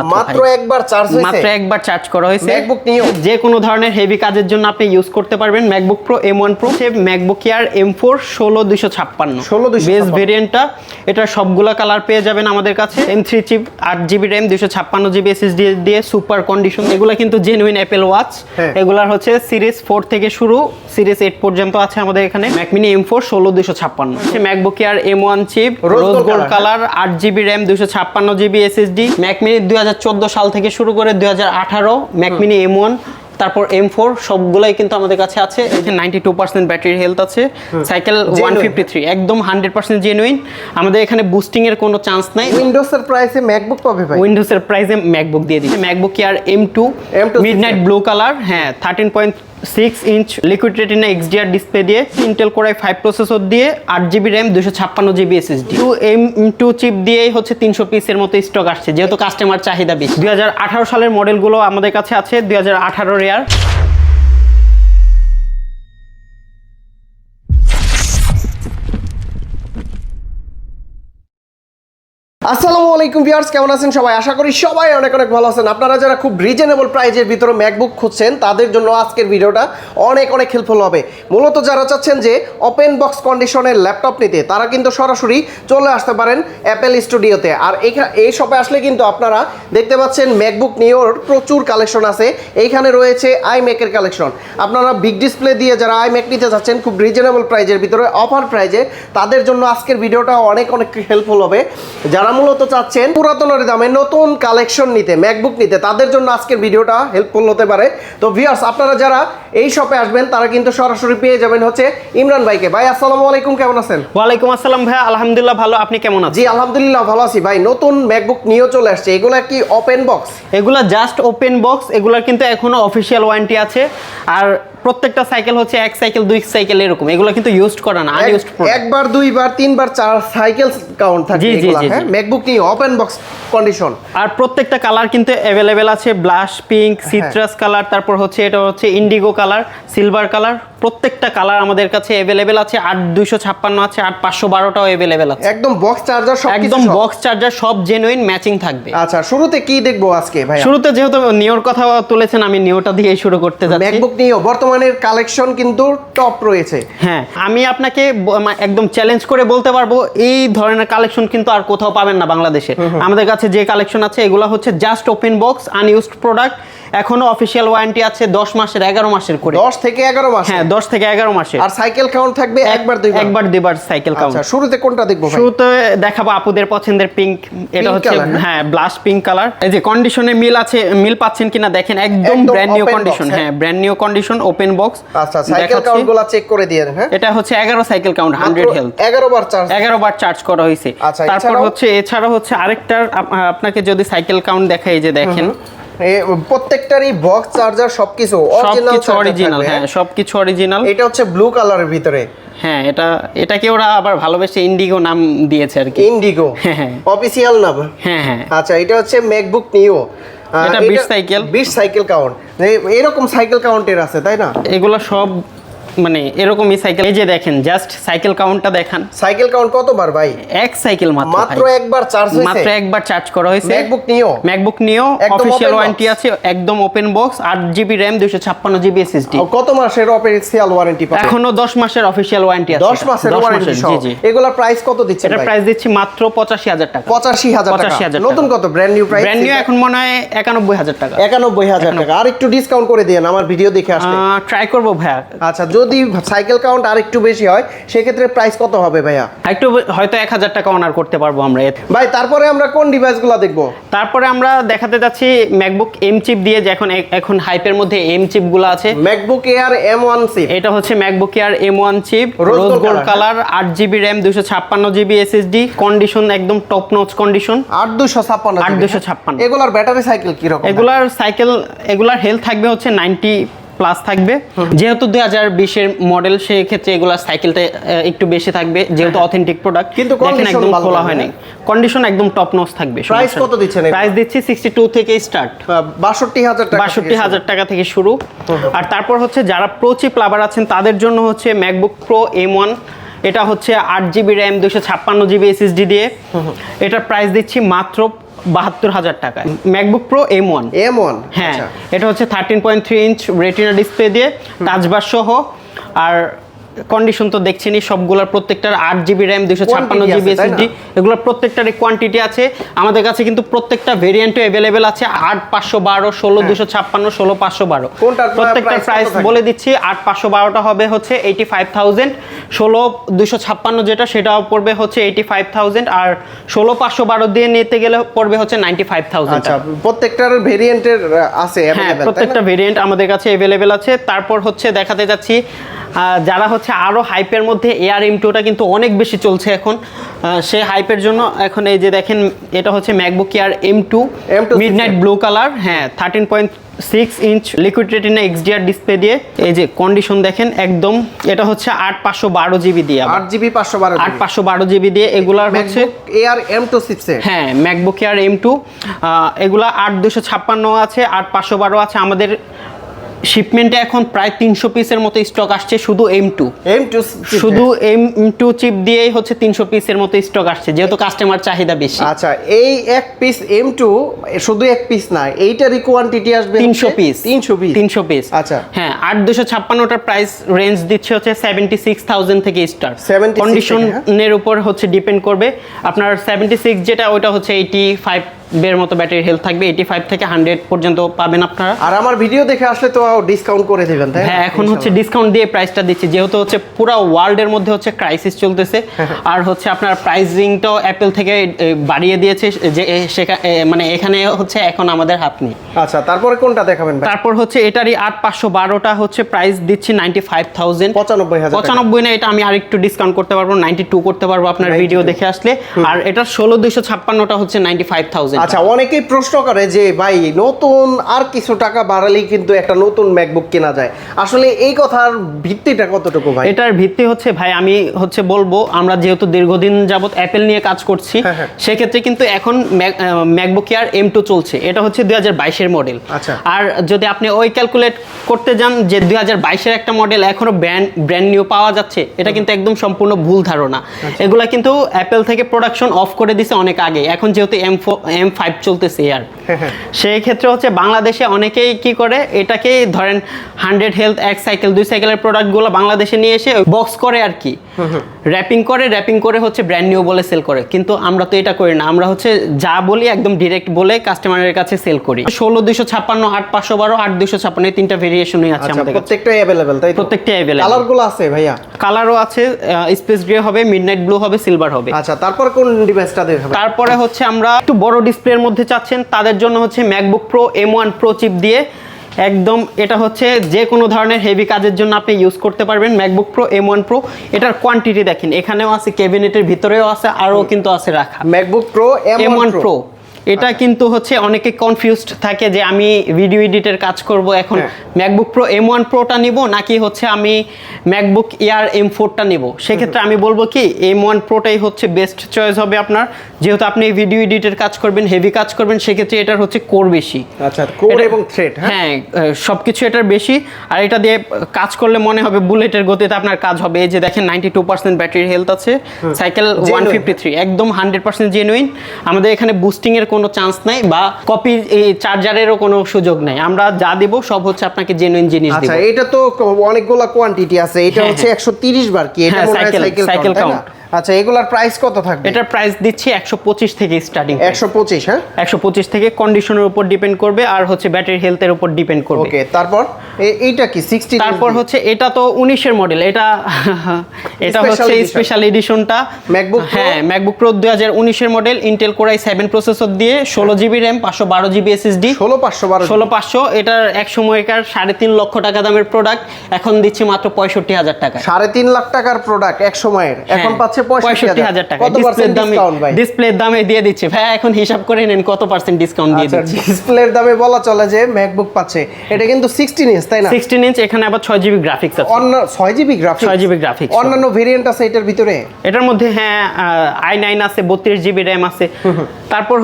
মাত্র একবার চার্জ করা হয়েছে। ম্যাকবুক নিও যে কোনো ধরনের হেভি কাজের জন্য আপনি ইউজ করতে পারবেন। MacBook pro M1 Pro, MacBook air M4 16256 base ভেরিয়েন্টটা। এটা সবগুলা কালার পেয়ে যাবেন আমাদের কাছে। M3 chip, 8GB RAM, 256GB SSD দিয়ে সুপার কন্ডিশন। এগুলা কিন্তু জেনুইন অ্যাপেল ওয়াচ। এগুলার হচ্ছে সিরিজ 4 থেকে শুরু, সিরিজ 8 পর্যন্ত আছে আমাদের এখানে। Mac mini M4 16256, MacBook Air M1 chip, rose gold colour, 8GB RAM, 256GB SSD। Mac mini 2014 সাল থেকে শুরু করে 2018, ম্যাক মিনি M1, তারপর M4 সবগুলাই কিন্তু আমাদের কাছে আছে। 92% ব্যাটারি হেলথ আছে। সাইকেল 153 একদম 100% জেনুইন। আমাদের এখানে বুস্টিং এর কোনো চান্স নাই। উইন্ডোজের প্রাইসে ম্যাকবুক পাবে ভাই? উইন্ডোজের প্রাইসে ম্যাকবুক দিয়ে দিচ্ছে। MacBook air M2 midnight blue colour, 13.6 inch liquid retina XDR display দিয়ে, ইন্টেল কোর i5 প্রসেসর দিয়ে, 8GB RAM, 256GB SSD। M2 chip দিয়েই হচ্ছে 300 পিসের মতো স্টক আসছে, যেহেতু কাস্টমার চাহিদা বেশি। 2018 সালের মডেলগুলো আমাদের কাছে আছে, 2018 রেয়ার। আসসালামু আলাইকুম ভিউয়ার্স, কেমন আছেন সবাই? আশা করি সবাই অনেক অনেক ভালো আছেন। আপনারা যারা খুব রিজনেবল প্রাইজের ভিতরে ম্যাকবুক খুঁজছেন তাদের জন্য আজকের ভিডিওটা অনেক অনেক হেল্পফুল হবে। মূলত যারা চাচ্ছেন যে ওপেন বক্স কন্ডিশনের ল্যাপটপ নিতে, তারা কিন্তু সরাসরি চলে আসতে পারেন অ্যাপেল স্টুডিওতে। আর এই শপে আসলে কিন্তু আপনারা দেখতে পাচ্ছেন ম্যাকবুক নিওর প্রচুর কালেকশন আছে। এইখানে রয়েছে আইম্যাকের কালেকশন। আপনারা বিগ ডিসপ্লে দিয়ে যারা আইম্যাক নিতে চাচ্ছেন খুব রিজনেবল প্রাইজের ভিতরে, অফার প্রাইজে, তাদের জন্য আজকের ভিডিওটা অনেক অনেক হেল্পফুল হবে। যারা মূলত চাচ্ছেন পুরাতনের দামে নতুন কালেকশন নিতে, ম্যাকবুক নিতে, তাদের জন্য আজকের ভিডিওটা হেল্পফুল হতে পারে। তো ভিউয়ার্স, আপনারা যারা এই শপে আসবেন তারা কিন্তু সরাসরি পেয়ে যাবেন হচ্ছে ইমরান ভাইকে। ভাই আসসালামু আলাইকুম, কেমন আছেন? ওয়ালাইকুম আসসালাম ভাই, আলহামদুলিল্লাহ ভালো। আপনি কেমন আছেন? জি আলহামদুলিল্লাহ ভালো আছি ভাই। নতুন ম্যাকবুক নিও চলে আসছে, এগুলা কি ওপেন বক্স? এগুলা জাস্ট ওপেন বক্স। এগুলার কিন্তু এখনো অফিসিয়াল ওয়ারেন্টি আছে। আর প্রত্যেকটা সাইকেল হচ্ছে এক সাইকেল, দুই সাইকেল এরকম। এগুলো কিন্তু ইউজড করা না, আনইউজড প্রোডাক্ট। একবার, দুইবার, তিনবার, চার সাইকেল কাউন্ট থাকে এগুলা। হ্যাঁ, ম্যাকবুক নিও ওপেন বক্স কন্ডিশন। আর প্রত্যেকটা কালার কিন্তু অ্যাভেলেবেল আছে। ব্লাশ পিঙ্ক, সিট্রাস কালার, তারপর হচ্ছে এটা হচ্ছে ইন্ডিগো কালার, সিলভার কালার। প্রত্যেকটা কালার আমাদের কাছে অ্যাভেলেবেল আছে। 8256 আছে, 8512টাও অ্যাভেলেবেল আছে। একদম বক্স চার্জার সব, একদম বক্স চার্জার সব জেনুইন ম্যাচিং থাকবে। আচ্ছা, শুরুতে কি দেখবো আজকে ভাই? শুরুতে যেহেতু নিওর কথা তুলেছেন, আমি নিওটা দিয়ে শুরু করতে যাচ্ছি। ম্যাকবুক নিও বর্তমানের কালেকশন কিন্তু টপ রয়েছে। হ্যাঁ, আমি আপনাকে একদম চ্যালেঞ্জ করে বলতে পারবো এই ধরনের কালেকশন কিন্তু আর কোথাও পাবেন না বাংলাদেশে। আমাদের কাছে যে কালেকশন আছে এগুলো হচ্ছে just open box, unused product. এখনো অফিসিয়াল ওয়ারেন্টি আছে 10 মাসের, 11 মাসের করে। 10 থেকে 11 মাস? হ্যাঁ, 10 থেকে 11 মাসের। আর সাইকেল কাউন্ট থাকবে একবার, দুইবার সাইকেল কাউন্ট। আচ্ছা, শুরুতে কোনটা দেখবো ভাই? শুরুতে দেখাবো আপুদের পছন্দের পিঙ্ক। এটা হচ্ছে হ্যাঁ ব্লাশ পিঙ্ক কালার। এই যে কন্ডিশনে মিল পাচ্ছেন কিনা দেখেন, একদম ব্র্যান্ড নিউ কন্ডিশন। হ্যাঁ, brand new condition, open box. আচ্ছা, সাইকেল কাউন্টগুলো চেক করে দিয়েন। হ্যাঁ, এটা হচ্ছে 11 সাইকেল কাউন্ট, 100 হেলথ। 11 বার চার্জ করা হয়েছে। তারপর হচ্ছে এছাড়া হচ্ছে আরেকটার আপনাকে যদি সাইকেল কাউন্ট দেখাই, যে দেখেন প্রত্যেকটারই বক্স চার্জার সবকিছু অরিজিনাল। হ্যাঁ, সবকিছু অরিজিনাল। এটা হচ্ছে ব্লু কালারের ভিতরে। হ্যাঁ, এটাকে ওরা আবার ভালোবেসে ইন্ডিগো নাম দিয়েছে আর কি। ইন্ডিগো অফিশিয়াল নাম। হ্যাঁ। আচ্ছা, এটা হচ্ছে ম্যাকবুক নিও। এটা 20 সাইকেল কাউন্ট। এরকম সাইকেল কাউন্টের আছে, তাই না? এগুলো সব মানে এরকমই সাইকেল। এই যে দেখেন, জাস্ট সাইকেল কাউন্টটা দেখান। সাইকেল কাউন্ট কতবার ভাই? এক সাইকেল মাত্র একবার চার্জ হয়েছে। মাত্র একবার চার্জ করা হয়েছে। ম্যাকবুক নিও অফিশিয়াল ওয়ারেন্টি আছে, একদম open box, 8GB RAM, 256GB SSD। কত মাসের অফিশিয়াল ওয়ারেন্টি পাবেন? এখনো 10 মাসের অফিশিয়াল ওয়ারেন্টি আছে। 10 মাসের ওয়ারেন্টি। জি। এগুলা প্রাইস কত দিচ্ছেন ভাই? এটা প্রাইস দিচ্ছি মাত্র 85,000 টাকা। 85,000 টাকা। নতুন কত? Brand new price? Brand new এখন মনে হয় 91,000 টাকা। 91,000 টাকা। আর একটু ডিসকাউন্ট করে দেন আমার ভিডিও দেখে আসলে। ট্রাই করব ভাইয়া। আচ্ছা, যদি সাইকেল কাউন্ট আর একটু বেশি হয় সেক্ষেত্রে প্রাইস কত হবে ভাইয়া? একটু হয়তো 1000 টাকা অনার করতে পারবো আমরা। ভাই তারপরে আমরা কোন ডিভাইসগুলো দেখব? তারপরে আমরা দেখাতে যাচ্ছি ম্যাকবুক এম চিপ দিয়ে, যে এখন হাইপের মধ্যে এম চিপ গুলো আছে। MacBook Air M1 chip. এটা হচ্ছে MacBook Air M1 chip, rose gold colour, 8GB RAM, 256GB SSD। Condition একদম টপ নচ কন্ডিশন। 8256। এগুলার ব্যাটারি সাইকেল কি রকম? এগুলার হেলথ থাকবে হচ্ছে 90 প্লাস থাকবে। যেহেতু 2020 এর মডেল, সেই ক্ষেত্রে এগুলা সাইকেলটা একটু বেশি থাকবে, যেহেতু অথেন্টিক প্রোডাক্ট। কিন্তু দেখেন একদম খোলা হয়নি, কন্ডিশন একদম টপ নচ থাকবে। প্রাইস কত দিচ্ছেন? প্রাইস দিচ্ছি 62 থেকে স্টার্ট, 62,000 টাকা। 62,000 টাকা থেকে শুরু। আর তারপর হচ্ছে যারা প্রো চিপ লাভার আছেন তাদের জন্য হচ্ছে ম্যাকবুক প্রো M1। এটা হচ্ছে 8GB RAM, 256GB SSD দিয়ে। এটার প্রাইস দিচ্ছি মাত্র 72,000 টাকায়। ম্যাকবুক প্রো M1 হ্যাঁ, এটা হচ্ছে 13.3 ইঞ্চ রেটিনা ডিসপ্লে দিয়ে টাচবার সহ। আর কন্ডিশন তো দেখছেনই, সবগুলোর প্রত্যেকটার 8GB র্যাম 256GB SSD, এগুলোর প্রত্যেকটারই কোয়ান্টিটি আছে আমাদের কাছে, কিন্তু প্রত্যেকটা ভেরিয়েন্টও অ্যাভেলেবেল আছে। 8,512, 16,256, 16,512 প্রত্যেকটার প্রাইস বলে দিচ্ছি। 8,512টা হবে হচ্ছে 85,000, 16,256 যেটা সেটাও পড়বে হচ্ছে 85,000, আর 16,512 দিয়ে নিতে গেলে পড়বে হচ্ছে 95,000। আচ্ছা, প্রত্যেকটার ভেরিয়েন্টের আছে হ্যাঁ, প্রত্যেকটা ভেরিয়েন্ট আমাদের কাছে অ্যাভেলেবেল আছে। তারপর হচ্ছে দেখাতে যাচ্ছি যারা হচ্ছে আরো হাইপের মধ্যে, এআর M2টা কিন্তু অনেক বেশি চলছে এখন, সেই হাইপের জন্য এখন এই যে দেখেন, এটা হচ্ছে MacBook air M2 midnight blue colour. হ্যাঁ, 13.6 inch liquid retina XDR display দিয়ে, এই যে কন্ডিশন দেখেন একদম। এটা হচ্ছে 8,512GB দিয়ে, 8,512GB দিয়ে এগুলার হচ্ছে এয়ার M2 চিপসেট। হ্যাঁ, ম্যাকবুক এয়ার M2 এগুলা 8,256 আছে, 8,512 আছে। আমাদের শিপমেন্টে এখন প্রায় 300 পিসের মতো স্টক আসছে শুধু শুধু M2 চিপ দিয়েই হচ্ছে 300 পিসের মতো স্টক আসছে, যেহেতু কাস্টমার চাহিদা বেশি। আচ্ছা, এই এক পিস M2 শুধু এক পিস না, এইটারই কোয়ান্টিটি আসবে 300 পিস। 300 পিস। আচ্ছা হ্যাঁ, 8,256টার প্রাইস রেঞ্জ দিচ্ছে হচ্ছে 76,000 থেকে স্টার্ট। কন্ডিশনের উপর হচ্ছে ডিপেন্ড করবে। আপনার 76 যেটা, ওইটা হচ্ছে 85 বের মতো ব্যাটারি হেলথ থাকবে, 85 থেকে 100 পর্যন্ত পাবেন আপনারা। আর আমার ভিডিও দেখে আসলে তো ডিসকাউন্ট করে দিবেন, তাই? হ্যাঁ, এখন হচ্ছে ডিসকাউন্ট দিয়ে প্রাইসটা দিচ্ছি, যেহেতু হচ্ছে পুরো ওয়ার্ল্ডের মধ্যে হচ্ছে ক্রাইসিস চলতেছে। আর হচ্ছে আপনার প্রাইসিংটাও অ্যাপেল থেকে বাড়িয়ে দিয়েছে, যে মানে এখানে হচ্ছে এখন আমাদের হাত নেই। আচ্ছা, তারপরে কোনটা দেখাবেন ভাই? তারপর হচ্ছে এটারই 8,512টা হচ্ছে প্রাইস দিচ্ছি 95,000। 95,000 না, এটা আমি আরেকটু ডিসকাউন্ট করতে পারবো, 92 করতে পারবো আপনার ভিডিও দেখে আসলে। আর এটা 16,256টা হচ্ছে 95,000। আচ্ছা, অনেকেই প্রশ্ন করে যে ভাই নতুন আর কিছু টাকা বাড়ালেই কিন্তু একটা নতুন ম্যাকবুক কেনা যায়, আসলে এই কথার ভিত্তিটা কতটুকু ভাই? এটার ভিত্তি হচ্ছে ভাই, আমি হচ্ছে বলবো, আমরা যেহেতু দীর্ঘদিন যাবত অ্যাপেল নিয়ে কাজ করছি, সেক্ষেত্রে কিন্তু এখন ম্যাকবুক এয়ার M2 চলছে, এটা হচ্ছে 2022-এর মডেল। আচ্ছা, আর যদি আপনি ওই ক্যালকুলেট করতে যান যে 2022-এর একটা মডেল এখনো ব্র্যান্ড নিউ পাওয়া যাচ্ছে, এটা কিন্তু একদম সম্পূর্ণ ভুল ধারণা। এগুলা কিন্তু অ্যাপেল থেকে প্রোডাকশন অফ করে দিছে অনেক আগে, এখন যেহেতু M5 চলতেছে আর সেই ক্ষেত্রে হচ্ছে বাংলাদেশে অনেকেই কি করে, এটাকেই ধরেন 100 হেলথ, 1 সাইকেল, 2 সাইকেলের প্রোডাক্টগুলো বাংলাদেশে নিয়ে এসে বক্স করে আর কি, র্যাপিং করে হচ্ছে ব্র্যান্ড নিউ বলে সেল করে। কিন্তু আমরা তো এটা করি না, আমরা হচ্ছে যা বলি একদম ডিরেক্ট বলে কাস্টমারের কাছে সেল করি। 16,256, 8,512, 8,256 এই তিনটা ভেরিয়েশনই আছে আমাদের কাছে। প্রত্যেকটাই अवेलेबल, তাই তো? প্রত্যেকটাই अवेलेबल। কালারগুলো আছে ভাইয়া? কালারও আছে, স্পেস গ্রে হবে, মিডনাইট ব্লু হবে, সিলভার হবে। আচ্ছা, তারপর কোন ডিভাইসটা দেখাবেন? তারপরে হচ্ছে আমরা একটু বড় ডিসপ্লের মধ্যে চাচ্ছেন, তাদের জন্য হচ্ছে MacBook pro M1 pro chip দিয়ে একদম, এটা হচ্ছে যে কোনো ধরনের হেভি কাজের জন্য আপনি ইউজ করতে পারবেন। ম্যাকবুক প্রো M1 প্রো, এটার কোয়ান্টিটি দেখেন, এখানেও আছে, ক্যাবিনেটের ভিতরেও আছে, আরও কিন্তু আছে রাখা। ম্যাকবুক প্রো M1 প্রো, এটা কিন্তু হচ্ছে অনেকে কনফিউজড থাকে যে আমি ভিডিও এডিটের কাজ করব, এখন ম্যাকবুক প্রো M1 প্রোটা নিব নাকি হচ্ছে আমি ম্যাকবুক এয়ার M4টা নিব। সেক্ষেত্রে আমি বলবো কি, M1 প্রোটাই হচ্ছে বেস্ট চয়েস হবে আপনার, যেহেতু আপনি ভিডিও এডিটের কাজ করবেন, হেভি কাজ করবেন, সেক্ষেত্রে এটার হচ্ছে কোর বেশি। আচ্ছা, কোর এবং থ্রেড, হ্যাঁ, সবকিছু এটার বেশি। আর এটা দিয়ে কাজ করলে মনে হবে বুলেটের গতিতে আপনার কাজ হবে। এই যে দেখেন 92% ব্যাটারি হেলথ আছে, সাইকেল 153, একদম 100% জেনুইন। আমাদের এখানে বুস্টিং এর কোনো চান্স নাই বা কপি চার্জারেরও কোনো সুযোগ নাই, আমরা যা দিব সব হচ্ছে আপনাকে জেনুইন জিনিস দিব। আচ্ছা, এটা তো অনেকগুলা কোয়ান্টিটি আছে, এটা হচ্ছে 130 বার কি, এটা মনে হয় সাইকেল কাউন্ট। আচ্ছা, এগুলার প্রাইস কত থাকবে? এটার প্রাইস দিচ্ছি 125 থেকে স্টার্টিং। 125? হ্যাঁ, 125 থেকে কন্ডিশনের উপর ডিপেন্ড করবে আর হচ্ছে ব্যাটারি হেলথের উপর ডিপেন্ড করবে। ওকে, তারপর এইটা কি 60? তারপর হচ্ছে এটা তো 19 এর মডেল, এটা হচ্ছে স্পেশাল এডিশনটা ম্যাকবুক। হ্যাঁ, ম্যাকবুক প্রো 2019 এর model, Intel core i7 processor দিয়ে, 16GB RAM, 512GB SSD, 16,500। এটার এক সময়কার 3.5 লক্ষ টাকা দামের প্রোডাক্ট এখন দিচ্ছি মাত্র 65,000 টাকা। 3.5 লাখ টাকার প্রোডাক্ট এক সময়ের এখন পাচ্ছে 65,000 টাকা। ডিসপ্লের দামে দিয়ে দিচ্ছে ভাই, এখন হিসাব করে নেন কত পার্সেন্ট ডিসকাউন্ট দিয়ে দিচ্ছে। ডিসপ্লের দামে বলা চলে যে ম্যাকবুক পাচ্ছে, এটা কিন্তু 16 ইঞ্চ, তাই না? 16 ইঞ্চ, এখানে আবার 6GB গ্রাফিক্স আছে। 6GB graphics. অন্যান্য ভেরিয়েন্ট আছে এটার ভিতরে? এটার মধ্যে হ্যাঁ, i9 আছে, 32GB RAM আছে। তারপর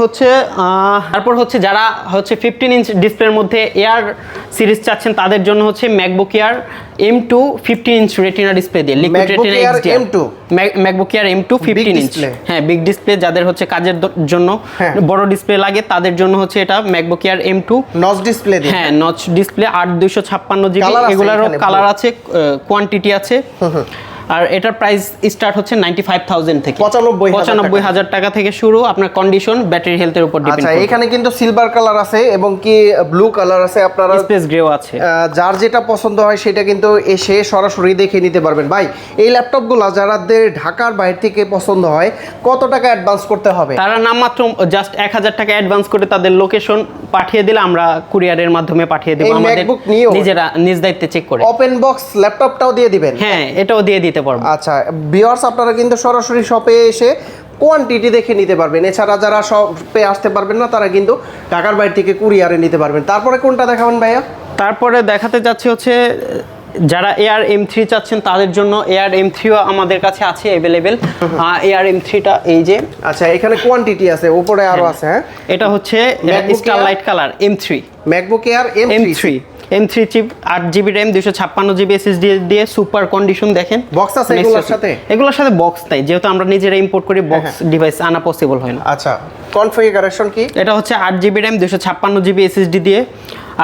হচ্ছে যারা হচ্ছে 15 ইঞ্চ ডিসপ্লের মধ্যে এয়ার সিরিজ চাচ্ছেন, তাদের জন্য হচ্ছে MacBook air M2 15 inch retina display দিয়ে, liquid retina XDR। MacBook MacBook air M2 15 inch. হ্যাঁ, বিগ ডিসপ্লে যাদের হচ্ছে কাজের জন্য বড় ডিসপ্লে লাগে তাদের জন্য হচ্ছে এটা MacBook air M2 notch display. হ্যাঁ, নচ ডিসপ্লে 8256 জিবি, এগুলারও কালার আছে, কোয়ান্টিটি আছে। আর এটার প্রাইস স্টার্ট হচ্ছে 95000 থেকে, 95000 টাকা থেকে শুরু। আপনার কন্ডিশন, ব্যাটারি হেলথের উপর ডিপেন্ড করে। আচ্ছা, এখানে কিন্তু সিলভার কালার আছে এবং কি ব্লু কালার আছে, আপনারা স্পেস গ্রেও আছে। যার যেটা পছন্দ হয় সেটা কিন্তু এসে সরাসরি দেখে নিতে পারবেন। ভাই, এই ল্যাপটপগুলো যারাদের ঢাকার বাইরে থেকে পছন্দ হয় কত টাকা অ্যাডভান্স করতে হবে? তারা নামমাত্র জাস্ট 1000 টাকা অ্যাডভান্স করে তাদের লোকেশন পাঠিয়ে দিলে আমরা কুরিয়ারের মাধ্যমে পাঠিয়ে দেব। আমাদের নিজেরা নিজ দায়িত্বে চেক করে ওপেন বক্স ল্যাপটপটাও দিয়ে দিবেন। হ্যাঁ, এটাও দিয়ে দিতে পারবো। আচ্ছা ভিউয়ার্স, আপনারা কিন্তু সরাসরি শপে এসে কোয়ান্টিটি দেখে নিতে পারবেন। এছাড়া যারা শপে আসতে পারবেন না তারা কিন্তু ঢাকার বাইরে থেকে কুরিয়ারে নিতে পারবেন। তারপরে কোনটা দেখাবেন ভাইয়া? তারপরে দেখাতে যাচ্ছি হচ্ছে যারা এয়ার M3 চাচ্ছেন তাদের জন্য এয়ার M3ও আমাদের কাছে আছে অ্যাভেলেবেল। এয়ার M3টা এই যে। আচ্ছা, এখানে কোয়ান্টিটি আছে, উপরে আরো আছে। হ্যাঁ, এটা হচ্ছে starlight colour M3 MacBook Air M3 chip, 8GB RAM, 256GB SSD দিয়ে সুপার কন্ডিশন। দেখেন বক্স আছে এগুলোর সাথে? এগুলোর সাথে বক্স নাই, যেহেতু আমরা নিজেরা ইম্পোর্ট করি, বক্স ডিভাইস আনা পসিবল হয় না। আচ্ছা, কনফিগারেশন কি? এটা হচ্ছে 8GB RAM, 256GB SSD দিয়ে।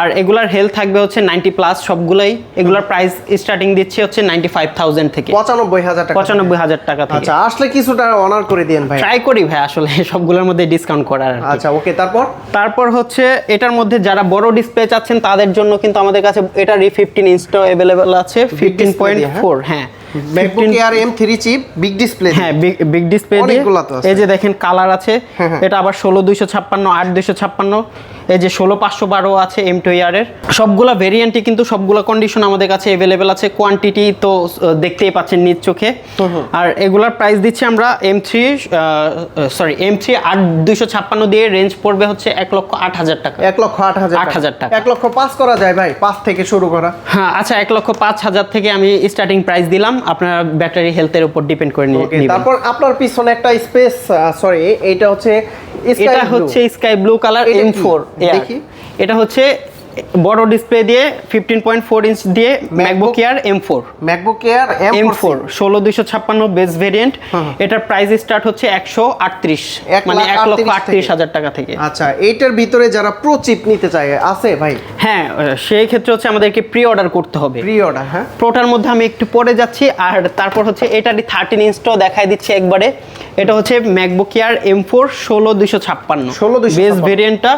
আর এগুলার হেলথ থাকবে হচ্ছে 90+, সবগুলাই। এগুলার প্রাইস স্টার্টিং দিচ্ছি হচ্ছে 95000 থেকে, 95000 টাকা থেকে। আচ্ছা, আসলে কিছুটা অনার করে দেন ভাই। ট্রাই করি ভাই, আসলে সবগুলোর মধ্যে ডিসকাউন্ট করার। আচ্ছা, ওকে। তারপর হচ্ছে এটার মধ্যে যারা বড় ডিসপ্লে চাচ্ছেন তাদের জন্য কিন্তু আমাদের কাছে এটার 15 ইঞ্চটা अवेलेबल আছে, 15.4। হ্যাঁ, MacBook Air M3 chip, big display. হ্যাঁ, বিগ ডিসপ্লে দিয়ে। এই যে দেখেন কালার আছে, এটা আবার 16256, 8256, এই যে 16512 আছে M2 এর। সবগুলা ভেরিয়েন্টই কিন্তু সবগুলা কন্ডিশন আমাদের কাছে अवेलेबल আছে। কোয়ান্টিটি তো দেখতেই পাচ্ছেন নিজ চোখে। আর এগুলার প্রাইস দিচ্ছি আমরা M3 8256 দিয়ে রেঞ্জ পড়বে হচ্ছে 1,08,000 টাকা। 1,08,000 টাকা। 1,05,000 করা যায় ভাই? 5 থেকে শুরু করা। হ্যাঁ, আচ্ছা, 1,05,000 থেকে আমি স্টার্টিং প্রাইস দিলাম, আপনার ব্যাটারি হেলথের উপর ডিপেন্ড করে নিবেন। তারপর আপনার পিছনে একটা স্পেস, এটা হচ্ছে স্কাই ব্লু কালার M4 দেখি। এটা হচ্ছে বড় ডিসপ্লে দিয়ে 15.4 ইঞ্চ দিয়ে MacBook air M4 16256 base variant. এটার প্রাইস স্টার্ট হচ্ছে 138, মানে 1,38,000 টাকা থেকে। আচ্ছা, এইটার ভিতরে যারা প্রো চিপ নিতে চায় আছে ভাই? হ্যাঁ, সেই ক্ষেত্রে হচ্ছে আমাদেরকে প্রি অর্ডার করতে হবে। হ্যাঁ, প্রোটার মধ্যে আমি একটু পরে যাচ্ছি। আর তারপর হচ্ছে এটারই 13 ইঞ্চটাও দেখাই দিচ্ছি একবারে। এটা হচ্ছে ম্যাকবুক এয়ার M4 16256 বেস ভেরিয়েন্টটা।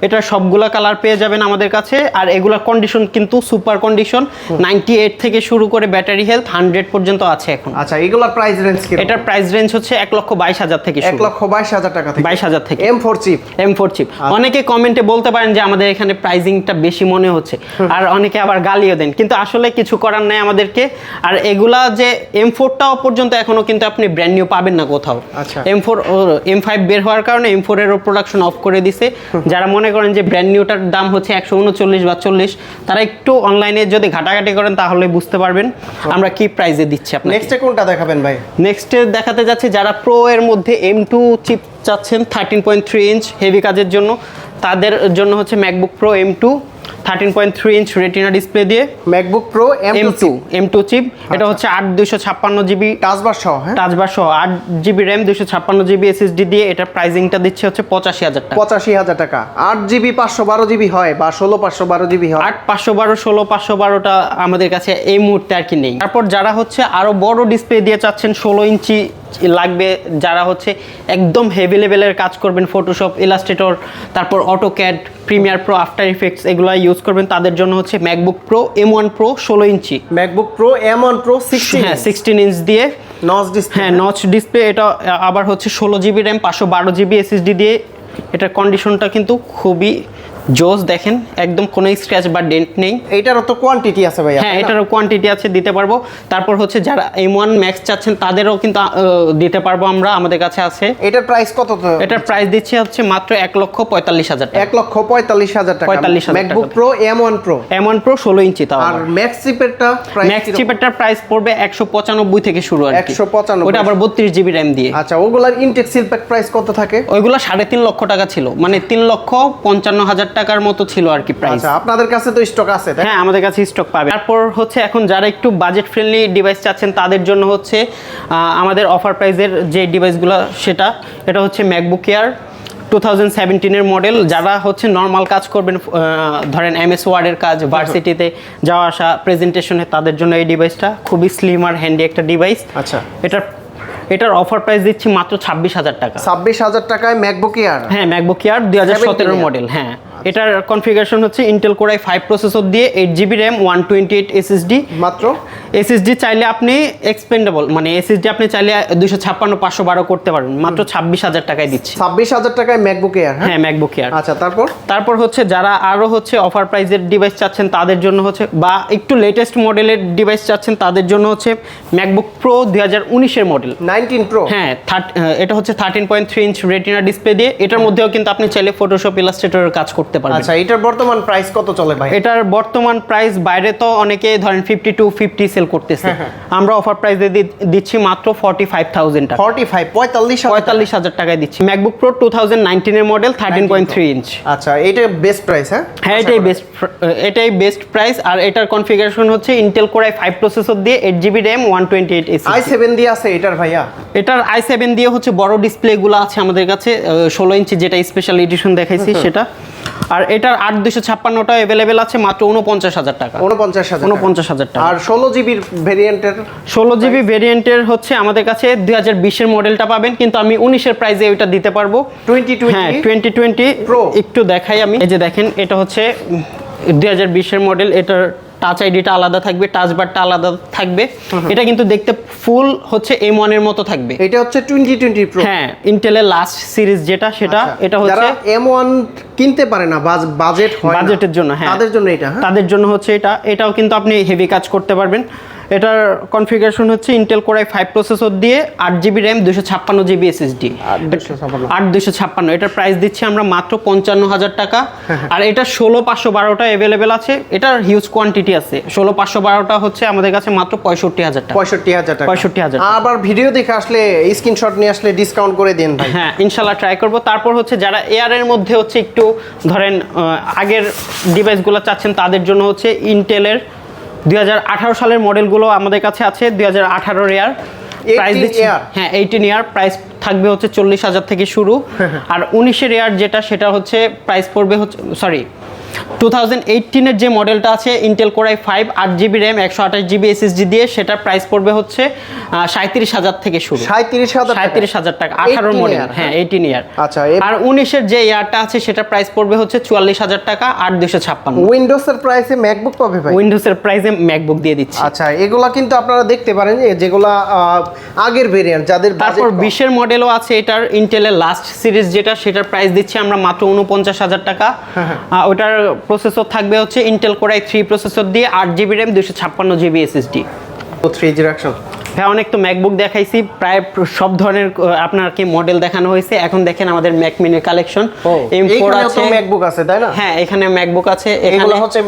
এটা সবগুলা কালার পেয়ে যাবেন আমাদের কাছে। আর এগুলার কন্ডিশন কিন্তু সুপার কন্ডিশন, 98 থেকে শুরু করে ব্যাটারি হেলথ 100 পর্যন্ত আছে এখন। আচ্ছা, এগুলার প্রাইস রেঞ্জ কি? এটার প্রাইস রেঞ্জ হচ্ছে 1,22,000 থেকে শুরু। 1,22,000 টাকা থেকে, 22,000 থেকে M4 চিপ। অনেকে কমেন্টে বলতে পারেন যে আমাদের এখানে প্রাইজিংটা বেশি মনে হচ্ছে, আর অনেকে আবার গালিও দেন, কিন্তু আসলে কিছু করার নাই আমাদেরকে। আর এগুলা যে M4টাও পর্যন্ত এখনো কিন্তু আপনি ব্র্যান্ড নিউ পাবেন না কোথাও। আচ্ছা, M5 বের হওয়ার কারণে M4 এরও প্রোডাকশন অফ করে দিছে। যারা মনে করেন যে ব্র্যান্ড নিউটার দাম হচ্ছে 139 বা 40, তারা একটু অনলাইনে যদি ঘাটাঘাটি করেন তাহলে বুঝতে পারবেন আমরা কি প্রাইসে দিচ্ছি আপনাকে। নেক্সটে কোনটা দেখাবেন ভাই? নেক্সটে দেখাতে যাচ্ছে যারা প্রো এর মধ্যে M2 চিপ চাচ্ছেন 13.3 ইঞ্চ হেভি কাজের জন্য, তাদের জন্য হচ্ছে MacBook pro M2 13.3 inch retina display দিয়ে। MacBook pro M2 chip. এটা হচ্ছে 8256GB টাচবার সহ। 8GB RAM, 256GB SSD দিয়ে। এটা প্রাইসিংটা দিচ্ছে হচ্ছে 85,000 টাকা। 85,000 টাকা। 8GB 512GB হয় বা 16 512GB হয়? 8 512, 16 512টা আমাদের কাছে এই মুহূর্তে আর কি নেই। তারপর যারা হচ্ছে আরো বড় ডিসপ্লে দিয়ে চাচ্ছেন, 16 ইঞ্চি লাগবে, যারা হচ্ছে একদম হেভি লেভেলের কাজ করবেন, ফটোশপ, ইলাস্ট্রেটর, তারপর AutoCAD, Premiere Pro, After Effects এগুলো ইউজ করবেন, তাদের জন্য হচ্ছে MacBook pro M1 Pro 16 inch. MacBook pro M1 Pro 16 inch দিয়ে নচ ডিসপ্লে। হ্যাঁ, নচ ডিসপ্লে। এটা আবার হচ্ছে 16GB RAM, 512GB SSD দিয়ে। এটার কন্ডিশনটা কিন্তু খুবই জোস, দেখেন একদম কোনো স্ক্র্যাচ বা ডেন্ট নেই। এইটারও তো কোয়ান্টিটি আছে ভাই? হ্যাঁ, এটারও কোয়ান্টিটি আছে, দিতে পারবো। তারপর হচ্ছে যারা M1 Max চাচ্ছেন তাদেরও কিন্তু দিতে পারবো আমরা, আমাদের কাছে আছে। এটার প্রাইস কত? এটার প্রাইস দিচ্ছি হচ্ছে মাত্র 1,45,000 টাকা। 1,45,000 টাকা। 45,000 ম্যাকবুক প্রো M1 Pro 16 ইঞ্চি। তাও আর ম্যাক্স চিপেরটা প্রাইস? ম্যাক্স চিপেরটার প্রাইস পড়বে 195 থেকে শুরু আর কি। 195, ওটা আবার 32GB RAM দিয়ে। আচ্ছা, ওগুলার ইনটেক সিল প্যাক প্রাইস কত থাকে? ওইগুলো 3.5 লক্ষ টাকা ছিল, মানে 3,55,000 টাকার মতো ছিল আর কি প্রাইস। আচ্ছা, আপনাদের কাছে তো স্টক আছে তাই? হ্যাঁ, আমাদের কাছে স্টক পাবে। তারপর হচ্ছে এখন যারা একটু বাজেট ফ্রেন্ডলি ডিভাইস চাচ্ছেন তাদের জন্য হচ্ছে আমাদের অফার প্রাইজের যে ডিভাইসগুলো এটা হচ্ছে ম্যাকবুক এয়ার 2017 মডেল। যারা হচ্ছে নর্মাল কাজ করবেন, ধরেন MS ওয়ার্ডের কাজ, ভার্সিটিতে যাওয়া আসা, প্রেজেন্টেশনে, তাদের জন্য এই ডিভাইসটা খুবই স্লিম আর হ্যান্ডি একটা ডিভাইস। আচ্ছা, এটার অফার প্রাইস দিচ্ছি মাত্র 26,000 টাকা। 26,000 টাকায় ম্যাকবুক এয়ার? হ্যাঁ, ম্যাকবুক এয়ার 2017 মডেল। হ্যাঁ, এটার কনফিগারেশন হচ্ছে ইন্টেল কোর i5 প্রসেসর দিয়ে 8GB RAM 128 SSD। মাত্র SSD চাইলে আপনি এক্সপেন্ডেবল, মানে SSD আপনি চাইলে 256 512 করতে পারবেন। মাত্র 26,000 টাকায় দিচ্ছি। 26,000 টাকায় ম্যাকবুক এয়ার? হ্যাঁ, ম্যাকবুক এয়ার। আচ্ছা, তারপর হচ্ছে যারা আরো হচ্ছে অফার প্রাইজের ডিভাইস চাচ্ছেন তাদের জন্য হচ্ছে, বা একটু লেটেস্ট মডেলের ডিভাইস চাচ্ছেন তাদের জন্য হচ্ছে ম্যাকবুক প্রো 2019 এর মডেল 19 প্রো। হ্যাঁ, এটা হচ্ছে 13.3 ইঞ্চ রেটিনা ডিসপ্লে দিয়ে। এটার মধ্যেও কিন্তু আপনি চাইলে ফটোশপ, ইলাস্ট্রেটরের কাজ করতে পারবেন। আচ্ছা, এটার বর্তমান প্রাইস কত চলে ভাই? এটার বর্তমান প্রাইস বাইরে তো অনেকে ধরেন 52-50 সেল করতেছে, আমরা অফার প্রাইসে দিচ্ছি মাত্র 45,000 টাকা। 45,000 টাকায় দিচ্ছি। ম্যাকবুক প্রো 2019 এর মডেল 13.3 ইঞ্চ। আচ্ছা, এটা বেস্ট প্রাইস? হ্যাঁ, এটাই বেস্ট প্রাইস। আর এটার কনফিগারেশন হচ্ছে ইন্টেল কোর i5 প্রসেসর দিয়ে 8GB RAM 128 SSD। i7 দিয়ে আছে এটার ভাইয়া? এটার i7 দিয়ে হচ্ছে বড় ডিসপ্লেগুলো আছে আমাদের কাছে, 16 ইঞ্চি যেটা স্পেশাল এডিশন দেখাইছি সেটা। আর এটার 8256টা अवेलेबल আছে মাত্র 49,000 টাকা। 49,000 টাকা। আর 16GB ভেরিয়েন্টের? 16GB ভেরিয়েন্টের হচ্ছে আমাদের কাছে 2020 এর মডেলটা পাবেন, কিন্তু আমি 19 এর প্রাইসে ওটা দিতে পারবো। 2020 প্রো একটু দেখাই আমি। এই যে দেখেন, এটা হচ্ছে 2020 এর মডেল। এটার টাচ আইডিটা আলাদা থাকবে, টাচ বারটা আলাদা থাকবে। এটা কিন্তু দেখতে ফুল হচ্ছে M1 এর মতো থাকবে। এটা হচ্ছে 2020 প্রো? হ্যাঁ, ইন্টেলের লাস্ট সিরিজ যেটা সেটা। এটা হচ্ছে যারা M1 কিনতে পারে না, বাজেট হয় না, বাজেটের জন্য, হ্যাঁ তাদের জন্য এটা। তাদের জন্য হচ্ছে এটাও কিন্তু আপনি হেভি কাজ করতে পারবেন। এটার কনফিগারেশন হচ্ছে ইন্টেল কোর i5 প্রসেসর দিয়ে 8GB RAM 256GB SSD। 8256। এটার প্রাইস দিচ্ছি আমরা মাত্র 55,000 টাকা। আর এটা 16,512টা अवेलेबल আছে। এটার হিউজ কোয়ান্টিটি আছে। 16,512টা হচ্ছে আমাদের কাছে মাত্র 65,000 টাকা। 65,000 টাকা। 65,000। আবার ভিডিও দেখে আসলে স্ক্রিনশট নিয়ে আসলে ডিসকাউন্ট করে দেন ভাই। হ্যাঁ, ইনশাআল্লাহ ট্রাই করব। তারপর হচ্ছে যারা এয়ারের মধ্যে হচ্ছে একটু ধরেন আগের ডিভাইসগুলো চাচ্ছেন তাদের জন্য হচ্ছে ইন্টেলের 2018 সালের মডেলগুলো আমাদের কাছে আছে। 2018 এয়ার প্রাইস দিচ্ছি, হ্যাঁ 18 ইয়ার প্রাইস থাকবে হচ্ছে 40,000 থেকে শুরু। আর 19 এর এয়ার যেটা সেটা হচ্ছে প্রাইস পড়বে হচ্ছে 2018 এর যে মডেলটা আছে Intel core i5 8GB RAM 128GB SSD দিয়ে, সেটার প্রাইস পড়বে হচ্ছে 37,000 থেকে শুরু। 37,000 টাকা। 18 মডেল, হ্যাঁ 18 ইয়ার। আচ্ছা, আর 19 এর যে ইয়ারটা আছে সেটা প্রাইস পড়বে হচ্ছে 44,000 টাকা 8256। উইন্ডোজের প্রাইসে ম্যাকবুক পাবে ভাই? উইন্ডোজের প্রাইসে ম্যাকবুক দিয়ে দিচ্ছি। আচ্ছা, এগুলা কিন্তু আপনারা দেখতে পারেন যেগুলা আগের ভেরিয়েন্ট যাদের। তারপর 20 এর মডেলও আছে। এটার ইন্টেলের লাস্ট সিরিজ যেটা সেটার প্রাইস দিচ্ছি আমরা মাত্র 49,000 টাকা। ওটার প্রসেসর থাকবে হচ্ছে ইন্টেল কোর i3 প্রসেসর দিয়ে 8GB RAM 256GB SSD। 3G রাখছেন? হ্যাঁ, অনেক তো ম্যাকবুক দেখাইছি, প্রায় সব ধরনের আপনার কি মডেল দেখানো হয়েছে। এখন দেখেন আমাদের ম্যাক মিনির কালেকশন। M4 আছে, ম্যাকবুক আছে তাই না? হ্যাঁ, এখানে ম্যাকবুক আছে। এগুলো হচ্ছে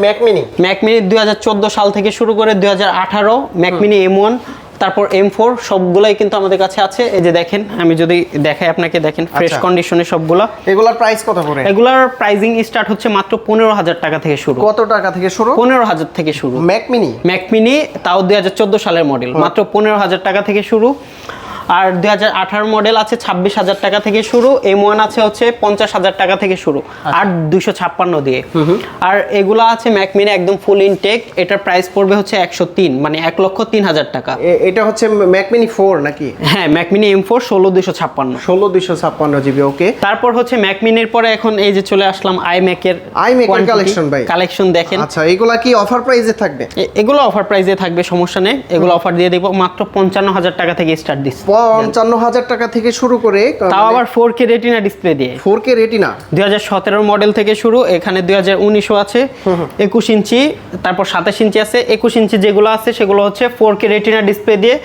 ম্যাক মিনি 2014 সাল থেকে শুরু করে 2018 ম্যাক মিনি M1, তারপর M4 সবগুলাই কিন্তু আমাদের কাছে আছে। এই যে দেখেন, আমি যদি দেখাই আপনাকে, দেখেন ফ্রেশ কন্ডিশনে সবগুলা। এগুলার প্রাইস কত করে? এগুলার প্রাইসিং স্টার্ট হচ্ছে মাত্র 15,000 টাকা থেকে শুরু। কত টাকা থেকে শুরু? 15,000 থেকে শুরু। ম্যাক মিনি তাও 2014 সালের মডেল, মাত্র 15,000 টাকা থেকে শুরু। আর 2018 মডেল আছে 26,000 টাকা থেকে শুরু। M1 আছে হচ্ছে 50,000 টাকা থেকে শুরু, আর 256 দিয়ে। আর এগুলো আছে ম্যাক মিনি একদম ফুল ইনটেক। এটার প্রাইস পড়বে হচ্ছে 103, মানে 1,03,000 টাকা। এটা হচ্ছে ম্যাক মিনি 4 নাকি? হ্যাঁ, ম্যাক মিনি M4 16,256। 16,256 GB। ওকে। তারপর হচ্ছে ম্যাক মিনির পরে এখন এই যে চলে আসলাম iMac এর কালেকশন ভাই। কালেকশন দেখেন। আচ্ছা, এগুলা কি অফার প্রাইসে থাকবে? এগুলো অফার প্রাইসে থাকবে, সমস্যা নেই। এগুলো অফার দিয়ে দেব মাত্র 55,000 টাকা থেকে স্টার্ট দিচ্ছি। 55,000 টাকা থেকে শুরু করে, তাও আবার 4K রেটিনা ডিসপ্লে দিয়ে। 4K রেটিনা 2017 মডেল থেকে শুরু। এখানে 2019ও আছে, 21 ইঞ্চি, তারপর 27 ইঞ্চি আছে। 21 ইঞ্চি যেগুলো আছে সেগুলো হচ্ছে 4K রেটিনা ডিসপ্লে দিয়ে।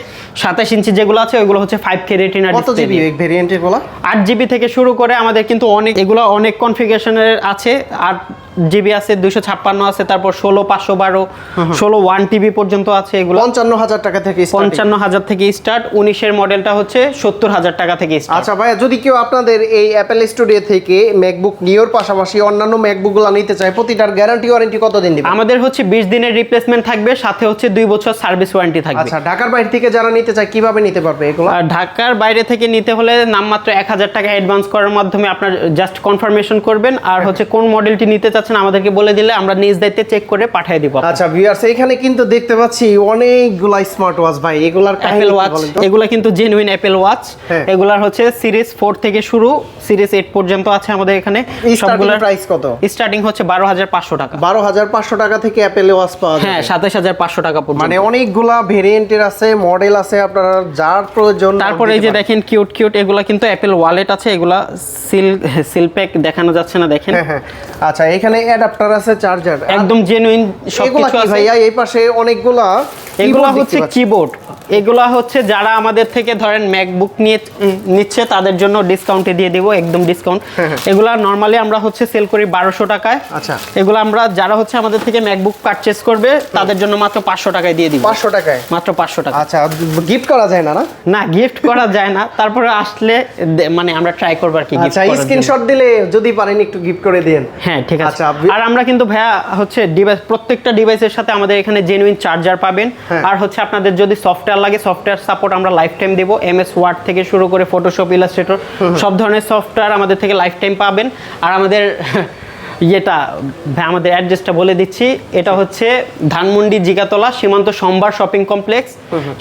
27 ইঞ্চি যেগুলো আছে ওইগুলো হচ্ছে 5K রেটিনা ডিসপ্লে দিয়ে। কত জিবি এই ভেরিয়েন্ট এগুলো? 8GB থেকে শুরু করে আমাদের কিন্তু অনেক, এগুলো অনেক কনফিগারেশনের আছে। আর জিবি আছে, 256 আছে, তারপর 16 512, 16 1TB পর্যন্ত আছে। এগুলো 55,000 টাকা থেকে start। 55,000 থেকে স্টার্ট। 19-এর মডেলটা হচ্ছে 70,000 টাকা থেকে স্টার্ট। আচ্ছা ভাইয়া, যদি কেউ আপনাদের এই অ্যাপেল স্টুডিও থেকে ম্যাকবুক নিওর পাশাপাশি অন্যান্য ম্যাকবুকগুলো নিতে চায়, প্রতিটার গ্যারান্টি ওয়ারেন্টি কতদিন দিবেন? আমাদের হচ্ছে 20 দিনের রিপ্লেসমেন্ট থাকবে, সাথে হচ্ছে 2 বছর সার্ভিস ওয়ারেন্টি থাকবে। আচ্ছা, ঢাকার বাইরে থেকে যারা নিতে চায় কিভাবে নিতে পারবে এগুলো? আর ঢাকার বাইরে থেকে নিতে হলে নামমাত্র 1000 টাকা অ্যাডভান্স করার মাধ্যমে আপনার জাস্ট কনফার্মেশন করবেন, আর হচ্ছে কোন মডেলটি নিতে চাচ্ছেন আমাদেরকে বলে দিলে আমরা নিজ দায়িত্বে চেক করে পাঠিয়ে দিব। আচ্ছা ভিউয়ার্স, এখানে কিন্তু দেখতে পাচ্ছি অনেকগুলা স্মার্ট ওয়াচ ভাই, এগুলার অ্যাপেল ওয়াচ, এগুলা কিন্তু জেনুইন অ্যাপেল ওয়াচ। এগুলার হচ্ছে সিরিজ 4 থেকে শুরু, সিরিজ 8 পর্যন্ত আছে আমাদের এখানে। সবগুলোর প্রাইস কত? স্টার্টিং হচ্ছে 12,500 টাকা। 12,500 টাকা থেকে অ্যাপেল ওয়াচ পাওয়া যায়। হ্যাঁ, 27,500 টাকা পর্যন্ত। মানে অনেকগুলা ভেরিয়েন্টের আছে, মডেল আছে, আপনারা যার প্রয়োজন। তারপরে এই যে দেখেন কিউট কিউট, এগুলা কিন্তু অ্যাপেল ওয়ালেট আছে, এগুলা সিল প্যাক দেখানো যাচ্ছে না, দেখেন। হ্যাঁ। আচ্ছা, এখানে অ্যাডাপ্টার আছে, চার্জার একদম জেনুইন সবকিছু আছে ভাইয়া। এই পাশে অনেকগুলা, এগুলা হচ্ছে কিবোর্ড। এগুলা হচ্ছে যারা আমাদের থেকে ধরেন ম্যাকবুক নিচ্ছে তাদের জন্য ডিসকাউন্টে দিয়ে দিব, একদম ডিসকাউন্ট। এগুলা নরমালি আমরা হচ্ছে সেল করি 1200 টাকায়। আচ্ছা, এগুলো আমরা যারা হচ্ছে আমাদের থেকে ম্যাকবুক পারচেজ করবে তাদের জন্য মাত্র 500 টাকায় দিয়ে দিব। 500 টাকায়? মাত্র 500 টাকা। আচ্ছা, গিফট করা যায় না? না, গিফট করা যায় না, তারপরে আসলে মানে আমরা ট্রাই করব আর কি। আচ্ছা, স্ক্রিনশট দিলে যদি পারেন একটু গিফট করে দেন। হ্যাঁ, ঠিক আছে। আর আমরা কিন্তু ভাইয়া হচ্ছে ডিভাইস, প্রত্যেকটা ডিভাইসের সাথে আমাদের এখানে জেনুইন চার্জার পাবেন। আর হচ্ছে আপনাদের যদি সফটওয়্যার লাগে, সফটওয়্যার সাপোর্ট আমরা লাইফ টাইম দেব। MS ওয়ার্ড থেকে শুরু করে ফটোশপ, ইলাস্ট্রেটর সব ধরনের সফটওয়্যার আমাদের থেকে লাইফ টাইম পাবেন। আর আমাদের আমাদের অ্যাড্রেসটা বলে দিচ্ছি, এটা হচ্ছে ধানমন্ডি জিগাতলা সীমান্ত সম্ভার শপিং কমপ্লেক্স।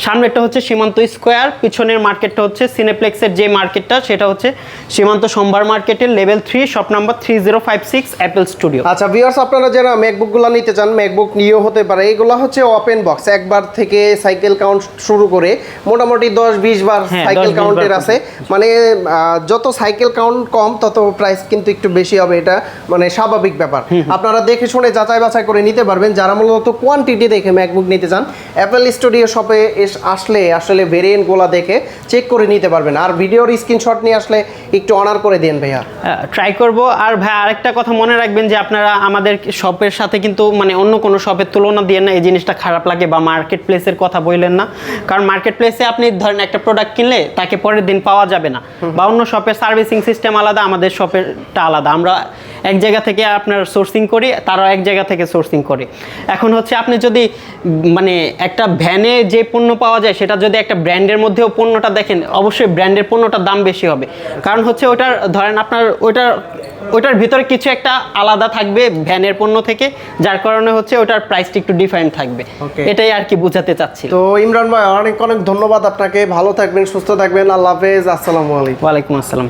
সামনেরটা হচ্ছে সীমান্ত স্কোয়ার, পিছনের মার্কেটটা হচ্ছে সিনেপ্লেক্সের যে মার্কেটটা সেটা হচ্ছে সীমান্ত সম্ভার মার্কেটের level 3, shop number 3056, Apple studio. আচ্ছা ভিউয়ার্স, আপনারা যারা ম্যাকবুকগুলো নিতে চান, ম্যাকবুক নিয়েও হতে পারে। এগুলো হচ্ছে ওপেন বক্স, একবার থেকে সাইকেল কাউন্ট শুরু করে মোটামুটি 10-20 বার সাইকেল কাউন্টের আছে। মানে যত সাইকেল কাউন্ট কম তত প্রাইস কিন্তু একটু বেশি হবে, এটা মানে স্বাভাবিক ব্যাপার। আপনারা দেখে শুনে যাচাই বাছাই করে নিতে পারবেন। যারা মূলত কোয়ান্টিটি দেখে ম্যাকবুক নিতে চান, অ্যাপেল স্টুডিও শপে আসলে ভেরিয়েন্টগুলো দেখে চেক করে নিতে পারবেন। আর ভিডিওর স্ক্রিনশট নিয়ে আসলে একটু অনার করে দেন ভাইয়া। ট্রাই করব। আর ভাই আরেকটা কথা মনে রাখবেন যে আপনারা আমাদের শপের সাথে কিন্তু মানে অন্য কোনো শপের তুলনা দিয়ে না, এই জিনিসটা খারাপ লাগে, বা মার্কেট প্লেসের কথা বললেন না। কারণ মার্কেট প্লেসে আপনি ধরেন একটা প্রোডাক্ট কিনলে তাকে পরের দিন পাওয়া যাবে না, বা অন্য শপের সার্ভিসিং সিস্টেম আলাদা, আমাদের শপেরটা আলাদা। আমরা এক জায়গা থেকে আপনার সোর্সিং করি, তারাও এক জায়গা থেকে সোর্সিং করে। এখন হচ্ছে আপনি যদি মানে একটা ভ্যানে যে পণ্য পাওয়া যায় সেটা যদি একটা ব্র্যান্ডের মধ্যেও পণ্যটা দেখেন, অবশ্যই ব্র্যান্ডের পণ্যটার দাম বেশি হবে। কারণ হচ্ছে ওটার ধরেন আপনার ওটার ভিতরে কিছু একটা আলাদা থাকবে ভ্যানের পণ্য থেকে, যার কারণে হচ্ছে ওটার প্রাইসটা একটু ডিফারেন্ট থাকবে। এটাই আর কি বোঝাতে চাচ্ছি। তো ইমরান ভাই, অনেক অনেক ধন্যবাদ আপনাকে। ভালো থাকবেন, সুস্থ থাকবেন। আল্লাহ হাফেজ, আসসালামু আলাইকুম। ওয়ালাইকুম আসসালাম।